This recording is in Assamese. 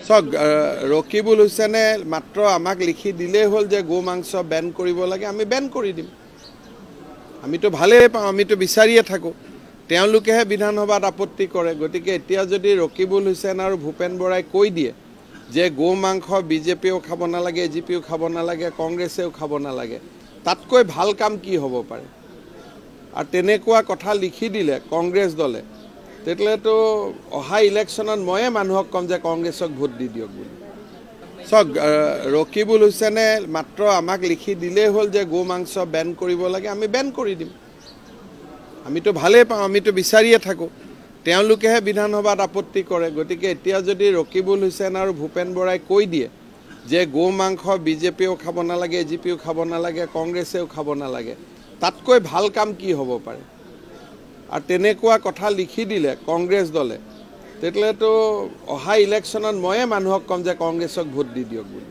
চাওক ৰকিবুল হুছেইনে মাত্ৰ আমাক লিখি দিলেই হ'ল যে গো মাংস বেন কৰিব লাগে, আমি বেন কৰি দিম। আমিতো ভালেই পাওঁ, আমিতো বিচাৰিয়ে থাকোঁ। তেওঁলোকেহে বিধানসভাত আপত্তি কৰে। গতিকে এতিয়া যদি ৰকিবুল হুছেইন আৰু ভূপেন বৰাই কৈ দিয়ে যে গো মাংস বিজেপিয়েও খাব নালাগে, এজিপিও খাব নালাগে, কংগ্ৰেছেও খাব নালাগে, তাতকৈ ভাল কাম কি হ'ব পাৰে? আৰু তেনেকুৱা কথা লিখি দিলে কংগ্ৰেছ দলে, তেতিয়াহ'লেতো অহা ইলেকশ্যনত ময়ে মানুহক ক'ম যে কংগ্ৰেছক ভোট দি দিয়ক বুলি। চাওক ৰকিবুল হুছেইনে মাত্ৰ আমাক লিখি দিলেই হ'ল যে গো মাংস বেন কৰিব লাগে, আমি বেন কৰি দিম। আমিতো ভালেই পাওঁ, আমিতো বিচাৰিয়ে থাকোঁ। তেওঁলোকেহে বিধানসভাত আপত্তি কৰে। গতিকে এতিয়া যদি ৰকিবুল হুছেইন আৰু ভূপেন বৰাই কৈ দিয়ে যে গো মাংস বিজেপিয়েও খাব নালাগে, এজিপিও খাব নালাগে, কংগ্ৰেছেও খাব নালাগে, তাতকৈ ভাল কাম কি হ'ব পাৰে? আৰু তেনেকুৱা কথা লিখি দিলে কংগ্ৰেছ দলে, তেতিয়াহ'লেতো অহা ইলেকশ্যনত ময়ে মানুহক ক'ম যে কংগ্ৰেছক ভোট দি দিয়ক বুলি।